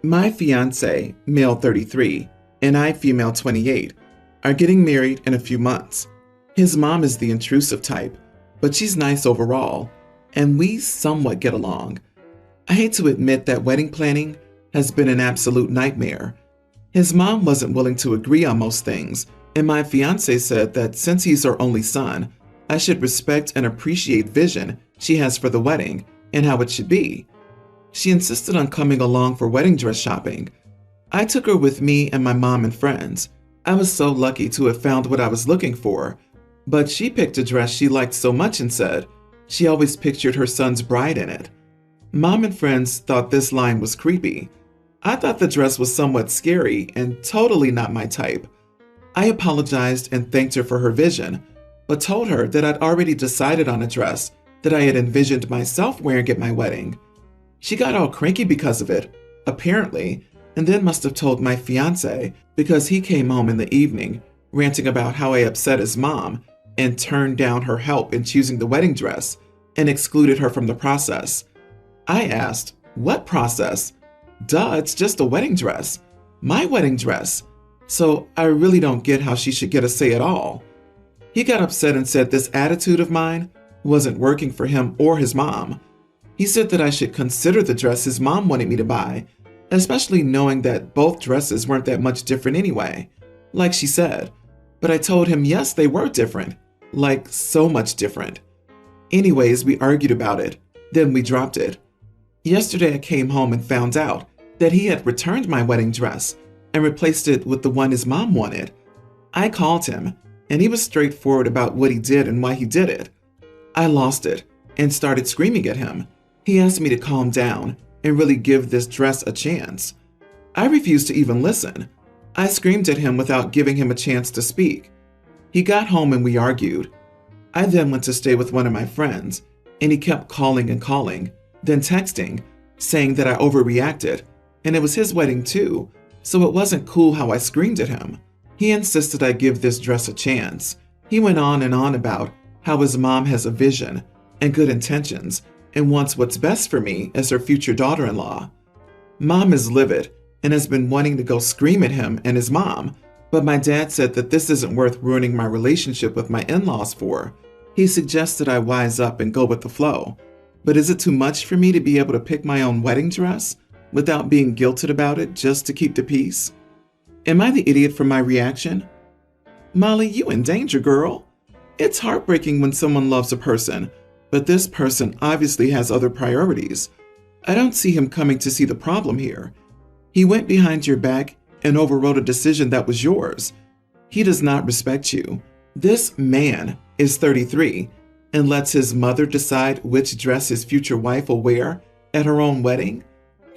My fiance, male 33, and I, female 28, are getting married in a few months. His mom is the intrusive type, but she's nice overall, and we somewhat get along. I hate to admit that wedding planning has been an absolute nightmare. His mom wasn't willing to agree on most things, and my fiance said that since he's her only son, I should respect and appreciate vision she has for the wedding and how it should be. She insisted on coming along for wedding dress shopping. I took her with me and my mom and friends. I was so lucky to have found what I was looking for, but she picked a dress she liked so much and said she always pictured her son's bride in it. Mom and friends thought this line was creepy. I thought the dress was somewhat scary and totally not my type. I apologized and thanked her for her vision, but told her that I'd already decided on a dress that I had envisioned myself wearing at my wedding. She got all cranky because of it, apparently, and then must have told my fiance because he came home in the evening ranting about how I upset his mom and turned down her help in choosing the wedding dress and excluded her from the process. I asked, "What process? Duh, it's just a wedding dress. My wedding dress. So I really don't get how she should get a say at all." He got upset and said this attitude of mine wasn't working for him or his mom. He said that I should consider the dress his mom wanted me to buy, especially knowing that both dresses weren't that much different anyway, like she said. But I told him yes, they were different, like so much different. Anyways, we argued about it, then we dropped it. Yesterday I came home and found out that he had returned my wedding dress and replaced it with the one his mom wanted. I called him, and he was straightforward about what he did and why he did it. I lost it and started screaming at him. He asked me to calm down and really give this dress a chance. I refused to even listen. I screamed at him without giving him a chance to speak. He got home and we argued. I then went to stay with one of my friends, and he kept calling and calling, then texting, saying that I overreacted, and it was his wedding too, so it wasn't cool how I screamed at him. He insisted I give this dress a chance. He went on and on about how his mom has a vision and good intentions and wants what's best for me as her future daughter-in-law. Mom is livid and has been wanting to go scream at him and his mom, but my dad said that this isn't worth ruining my relationship with my in-laws for. He suggested I wise up and go with the flow. But is it too much for me to be able to pick my own wedding dress without being guilted about it just to keep the peace? Am I the idiot for my reaction? Molly, you in danger, girl. It's heartbreaking when someone loves a person, but this person obviously has other priorities. I don't see him coming to see the problem here. He went behind your back and overrode a decision that was yours. He does not respect you. This man is 33 and lets his mother decide which dress his future wife will wear at her own wedding,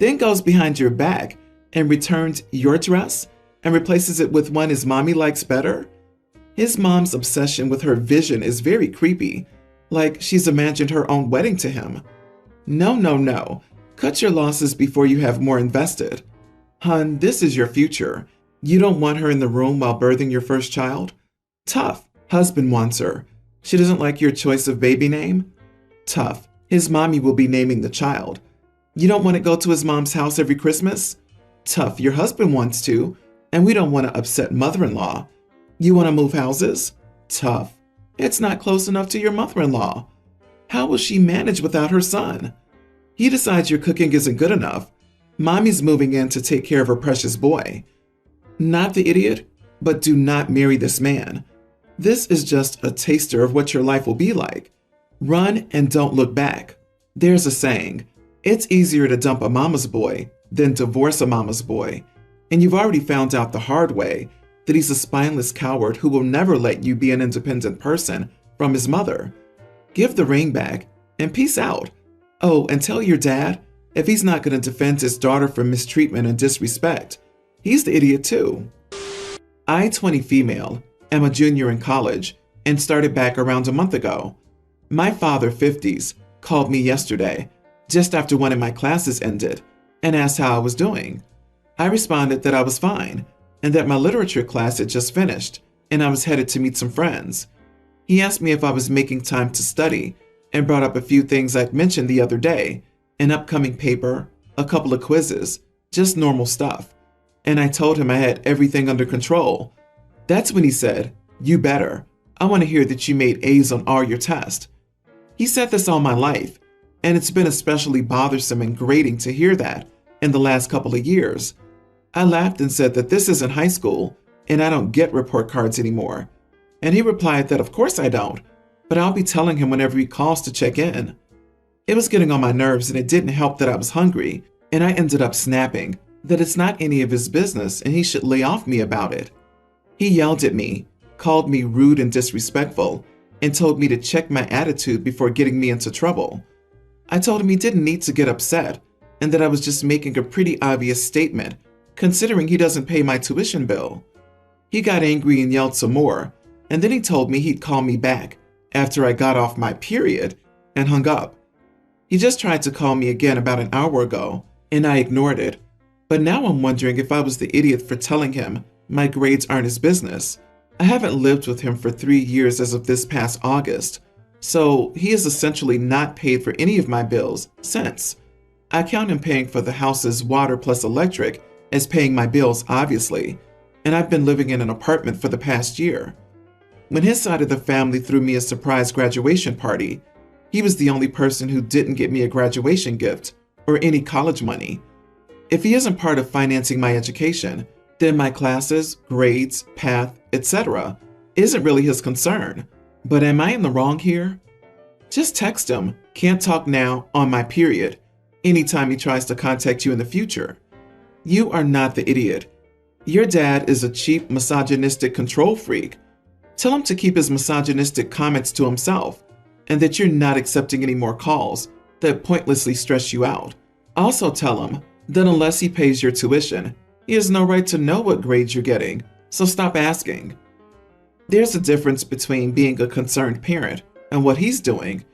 then goes behind your back and returns your dress and replaces it with one his mommy likes better. His mom's obsession with her vision is very creepy, like she's imagined her own wedding to him. No, no, no. Cut your losses before you have more invested. Hun, this is your future. You don't want her in the room while birthing your first child? Tough. Husband wants her. She doesn't like your choice of baby name? Tough. His mommy will be naming the child. You don't want to go to his mom's house every Christmas? Tough. Your husband wants to, and we don't want to upset mother-in-law. You want to move houses? Tough. It's not close enough to your mother-in-law. How will she manage without her son? He decides your cooking isn't good enough. Mommy's moving in to take care of her precious boy. Not the idiot, but do not marry this man. This is just a taster of what your life will be like. Run and don't look back. There's a saying, it's easier to dump a mama's boy than divorce a mama's boy. And you've already found out the hard way that he's a spineless coward who will never let you be an independent person from his mother. Give the ring back and peace out. Oh, and tell your dad if he's not going to defend his daughter from mistreatment and disrespect, he's the idiot too. I, 20 female, am a junior in college and started back around a month ago. My father, 50s, called me yesterday, just after one of my classes ended, and asked how I was doing. I responded that I was fine, and that my literature class had just finished, and I was headed to meet some friends. He asked me if I was making time to study, and brought up a few things I'd mentioned the other day, an upcoming paper, a couple of quizzes, just normal stuff. And I told him I had everything under control. That's when he said, "You better. I want to hear that you made A's on all your tests." He said this all my life, and it's been especially bothersome and grating to hear that in the last couple of years. I laughed and said that this isn't high school, and I don't get report cards anymore. And he replied that of course I don't, but I'll be telling him whenever he calls to check in. It was getting on my nerves, and it didn't help that I was hungry, and I ended up snapping that it's not any of his business and he should lay off me about it. He yelled at me, called me rude and disrespectful, and told me to check my attitude before getting me into trouble. I told him he didn't need to get upset and that I was just making a pretty obvious statement, considering he doesn't pay my tuition bill. He got angry and yelled some more, and then he told me he'd call me back after I got off my period and hung up. He just tried to call me again about an hour ago, and I ignored it. But now I'm wondering if I was the idiot for telling him my grades aren't his business. I haven't lived with him for 3 years as of this past August, so he has essentially not paid for any of my bills since. I count him paying for the house's water plus electric as paying my bills, obviously, and I've been living in an apartment for the past year. When his side of the family threw me a surprise graduation party, he was the only person who didn't get me a graduation gift or any college money. If he isn't part of financing my education, then my classes, grades, path, etc. isn't really his concern. But am I in the wrong here? Just text him, "Can't talk now, on my period," anytime he tries to contact you in the future. You are not the idiot. Your dad is a cheap, misogynistic control freak. Tell him to keep his misogynistic comments to himself, and that you're not accepting any more calls that pointlessly stress you out. Also tell him that unless he pays your tuition, he has no right to know what grades you're getting, so stop asking. There's a difference between being a concerned parent and what he's doing.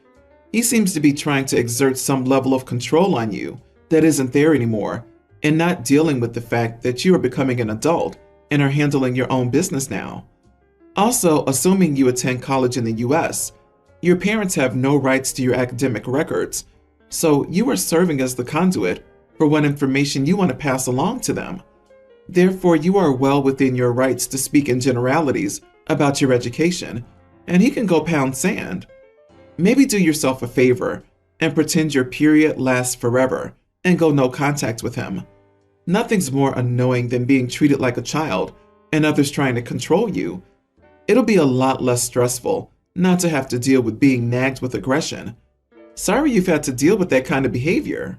He seems to be trying to exert some level of control on you that isn't there anymore, and not dealing with the fact that you are becoming an adult and are handling your own business now. Also, assuming you attend college in the US, your parents have no rights to your academic records, so you are serving as the conduit for what information you want to pass along to them. Therefore, you are well within your rights to speak in generalities about your education, and he can go pound sand. Maybe do yourself a favor and pretend your period lasts forever and go no contact with him. Nothing's more annoying than being treated like a child and others trying to control you. It'll be a lot less stressful not to have to deal with being nagged with aggression. Sorry you've had to deal with that kind of behavior.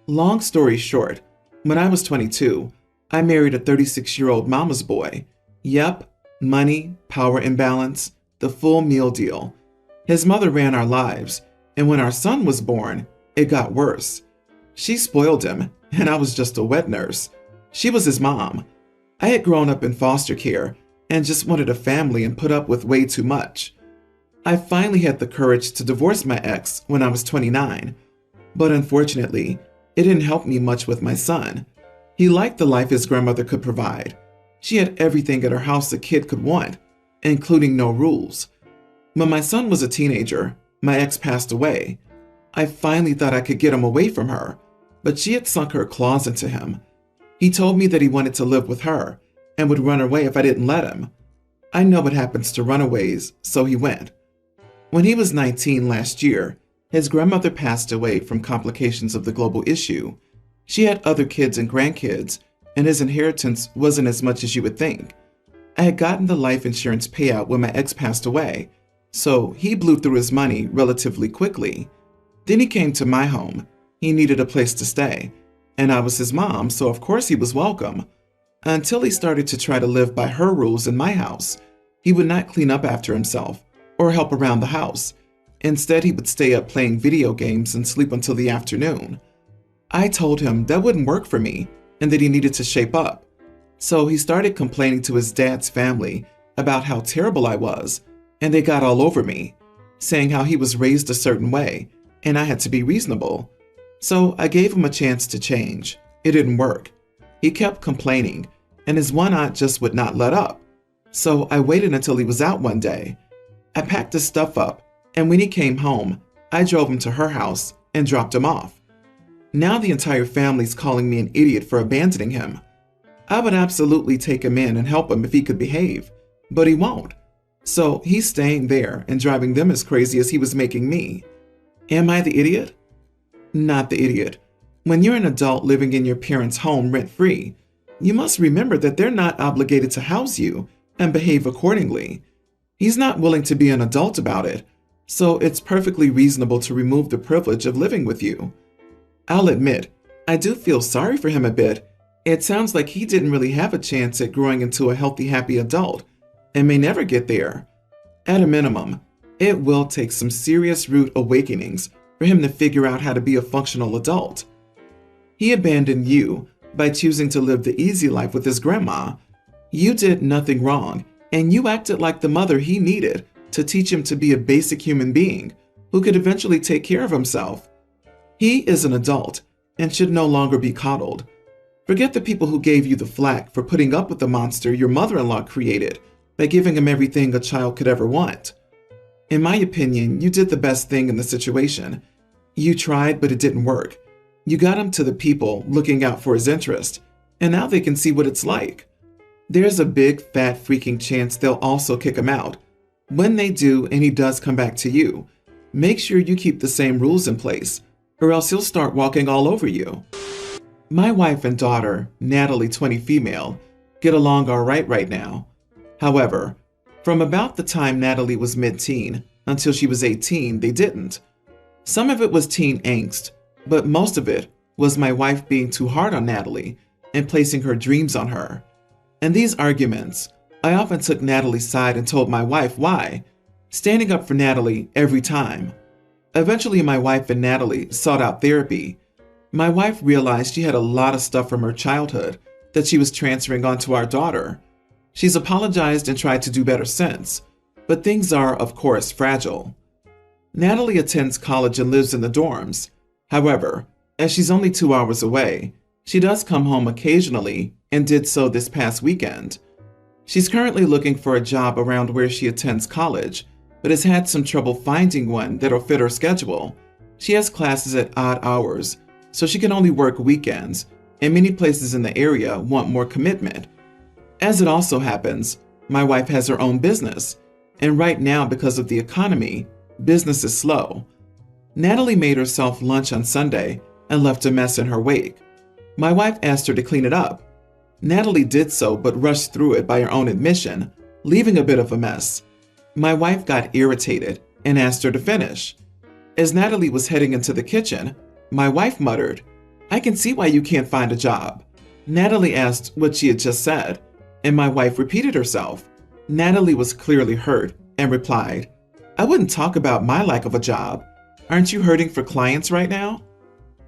Long story short, when I was 22, I married a 36-year-old mama's boy. Yep, money, power imbalance, the full meal deal. His mother ran our lives, and when our son was born, it got worse. She spoiled him, and I was just a wet nurse. She was his mom. I had grown up in foster care and just wanted a family and put up with way too much. I finally had the courage to divorce my ex when I was 29, but unfortunately, it didn't help me much with my son. He liked the life his grandmother could provide. She had everything at her house a kid could want, including no rules. When my son was a teenager, my ex passed away. I finally thought I could get him away from her, but she had sunk her claws into him. He told me that he wanted to live with her and would run away if I didn't let him. I know what happens to runaways, so he went. When he was 19 last year, his grandmother passed away from complications of the global issue. She had other kids and grandkids, and his inheritance wasn't as much as you would think. I had gotten the life insurance payout when my ex passed away, so he blew through his money relatively quickly. Then he came to my home. He needed a place to stay, and I was his mom, so of course he was welcome. Until he started to try to live by her rules in my house. He would not clean up after himself or help around the house. Instead, he would stay up playing video games and sleep until the afternoon. I told him that wouldn't work for me and that he needed to shape up. So he started complaining to his dad's family about how terrible I was, and they got all over me, saying how he was raised a certain way and I had to be reasonable. So I gave him a chance to change. It didn't work. He kept complaining, and his one aunt just would not let up. So I waited until he was out one day. I packed his stuff up, and when he came home, I drove him to her house and dropped him off. Now the entire family's calling me an idiot for abandoning him. I would absolutely take him in and help him if he could behave, but he won't. So he's staying there and driving them as crazy as he was making me. Am I the idiot? Not the idiot. When you're an adult living in your parents' home rent-free, you must remember that they're not obligated to house you and behave accordingly. He's not willing to be an adult about it, so it's perfectly reasonable to remove the privilege of living with you. I'll admit, I do feel sorry for him a bit. It sounds like he didn't really have a chance at growing into a healthy, happy adult, and may never get there. At a minimum, it will take some serious rude awakenings for him to figure out how to be a functional adult. He abandoned you by choosing to live the easy life with his grandma. You did nothing wrong, and you acted like the mother he needed to teach him to be a basic human being who could eventually take care of himself. He is an adult and should no longer be coddled. Forget the people who gave you the flack for putting up with the monster your mother-in-law created by giving him everything a child could ever want. In my opinion, you did the best thing in the situation. You tried, but it didn't work. You got him to the people looking out for his interest, and now they can see what it's like. There's a big, fat, freaking chance they'll also kick him out. When they do, and he does come back to you, make sure you keep the same rules in place, or else he'll start walking all over you. My wife and daughter, Natalie 20 female, get along all right now. However, from about the time Natalie was mid-teen until she was 18, they didn't. Some of it was teen angst, but most of it was my wife being too hard on Natalie and placing her dreams on her. In these arguments, I often took Natalie's side and told my wife why, standing up for Natalie every time. Eventually, my wife and Natalie sought out therapy. My wife realized she had a lot of stuff from her childhood that she was transferring onto our daughter. She's apologized and tried to do better since, but things are, of course, fragile. Natalie attends college and lives in the dorms. However, as she's only 2 hours away, she does come home occasionally and did so this past weekend. She's currently looking for a job around where she attends college, but has had some trouble finding one that'll fit her schedule. She has classes at odd hours, so she can only work weekends, and many places in the area want more commitment. As it also happens, my wife has her own business, and right now, because of the economy, business is slow. Natalie made herself lunch on Sunday and left a mess in her wake. My wife asked her to clean it up. Natalie did so, but rushed through it by her own admission, leaving a bit of a mess. My wife got irritated and asked her to finish. As Natalie was heading into the kitchen, my wife muttered, "I can see why you can't find a job." Natalie asked what she had just said, and my wife repeated herself. Natalie was clearly hurt and replied, "I wouldn't talk about my lack of a job. Aren't you hurting for clients right now?"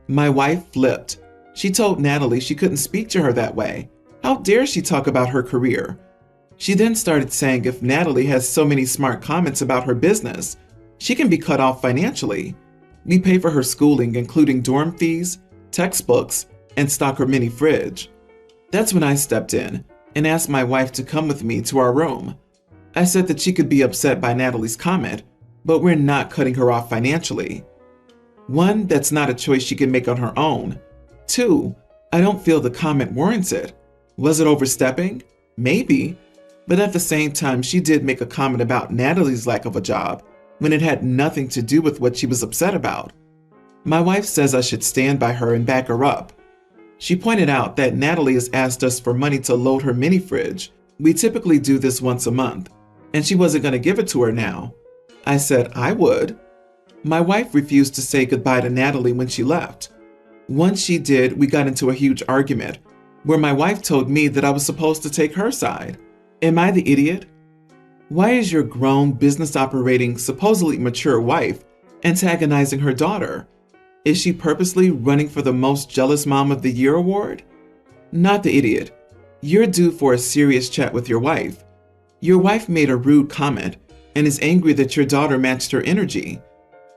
My wife flipped. She told Natalie she couldn't speak to her that way. How dare she talk about her career? She then started saying if Natalie has so many smart comments about her business, she can be cut off financially. We pay for her schooling, including dorm fees, textbooks, and stock her mini fridge. That's when I stepped in and asked my wife to come with me to our room. I said that she could be upset by Natalie's comment, but we're not cutting her off financially. 1, that's not a choice she can make on her own. 2, I don't feel the comment warrants it. Was it overstepping? Maybe. But at the same time, she did make a comment about Natalie's lack of a job when it had nothing to do with what she was upset about. My wife says I should stand by her and back her up. She pointed out that Natalie has asked us for money to load her mini fridge. We typically do this once a month, and she wasn't going to give it to her now. I said I would. My wife refused to say goodbye to Natalie when she left. Once she did, we got into a huge argument where my wife told me that I was supposed to take her side. Am I the idiot? Why is your grown, business-operating, supposedly mature wife antagonizing her daughter? Is she purposely running for the Most Jealous Mom of the Year award? Not the idiot. You're due for a serious chat with your wife. Your wife made a rude comment and is angry that your daughter matched her energy.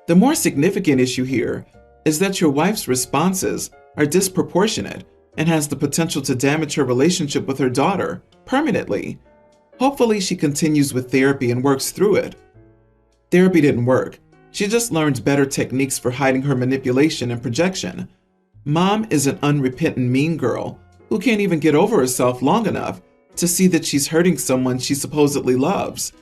The more significant issue here is that your wife's responses are disproportionate and has the potential to damage her relationship with her daughter permanently. Hopefully she continues with therapy and works through it. Therapy didn't work. She just learned better techniques for hiding her manipulation and projection. Mom is an unrepentant mean girl who can't even get over herself long enough to see that she's hurting someone she supposedly loves.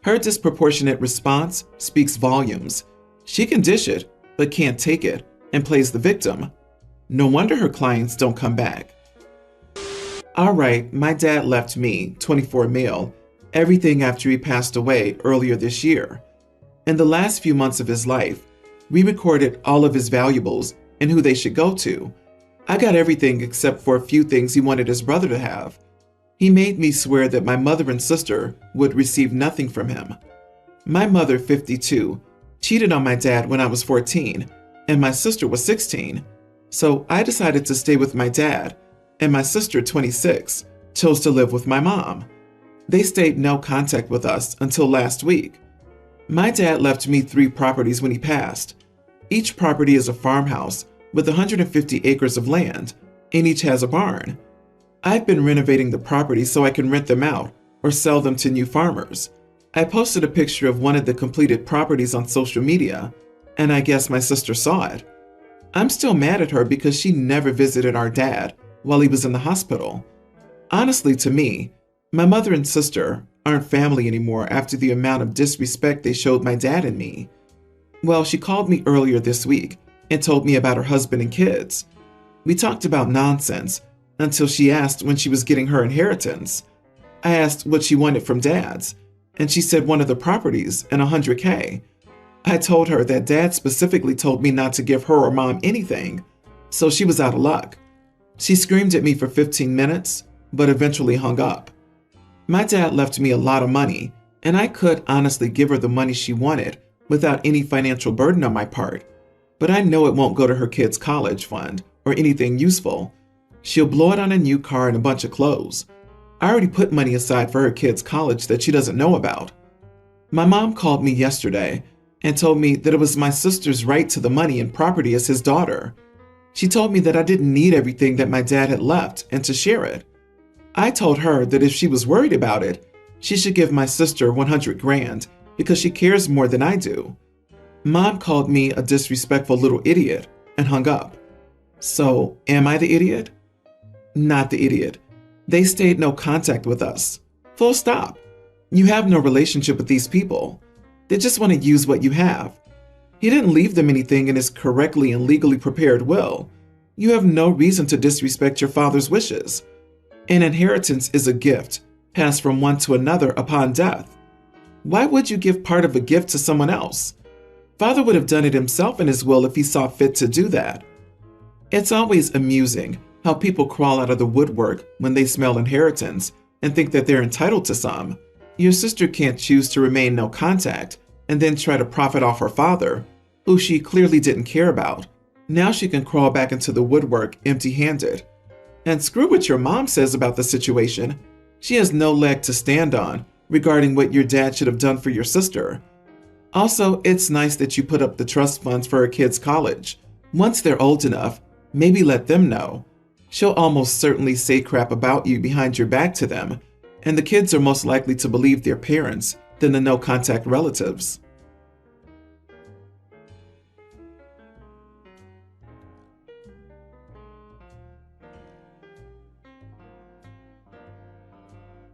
Her disproportionate response speaks volumes. She can dish it, but can't take it, and plays the victim. No wonder her clients don't come back. Alright, my dad left me, 24 male, everything after he passed away earlier this year. In the last few months of his life, we recorded all of his valuables and who they should go to. I got everything except for a few things he wanted his brother to have. He made me swear that my mother and sister would receive nothing from him. My mother, 52, cheated on my dad when I was 14, and my sister was 16. So I decided to stay with my dad, and my sister, 26, chose to live with my mom. They stayed no contact with us until last week. My dad left me 3 properties when he passed. Each property is a farmhouse with 150 acres of land, and each has a barn. I've been renovating the properties so I can rent them out or sell them to new farmers. I posted a picture of one of the completed properties on social media, and I guess my sister saw it. I'm still mad at her because she never visited our dad while he was in the hospital. Honestly, to me, my mother and sister aren't family anymore after the amount of disrespect they showed my dad and me. Well, she called me earlier this week and told me about her husband and kids. We talked about nonsense until she asked when she was getting her inheritance. I asked what she wanted from dad's, and she said one of the properties and $100K. I told her that dad specifically told me not to give her or mom anything, so she was out of luck. She screamed at me for 15 minutes, but eventually hung up. My dad left me a lot of money, and I could honestly give her the money she wanted without any financial burden on my part, but I know it won't go to her kids' college fund or anything useful. She'll blow it on a new car and a bunch of clothes. I already put money aside for her kids' college that she doesn't know about. My mom called me yesterday and told me that it was my sister's right to the money and property as his daughter. She told me that I didn't need everything that my dad had left and to share it. I told her that if she was worried about it, she should give my sister 100 grand because she cares more than I do. Mom called me a disrespectful little idiot and hung up. So, am I the idiot? Not the idiot. They stayed no contact with us. Full stop. You have no relationship with these people. They just want to use what you have. He didn't leave them anything in his correctly and legally prepared will. You have no reason to disrespect your father's wishes. An inheritance is a gift, passed from one to another upon death. Why would you give part of a gift to someone else? Father would have done it himself in his will if he saw fit to do that. It's always amusing how people crawl out of the woodwork when they smell inheritance and think that they're entitled to some. Your sister can't choose to remain no contact and then try to profit off her father, who she clearly didn't care about. Now she can crawl back into the woodwork empty-handed. And screw what your mom says about the situation. She has no leg to stand on regarding what your dad should have done for your sister. Also, it's nice that you put up the trust funds for her kids' college. Once they're old enough, maybe let them know. She'll almost certainly say crap about you behind your back to them, and the kids are most likely to believe their parents than the no-contact relatives.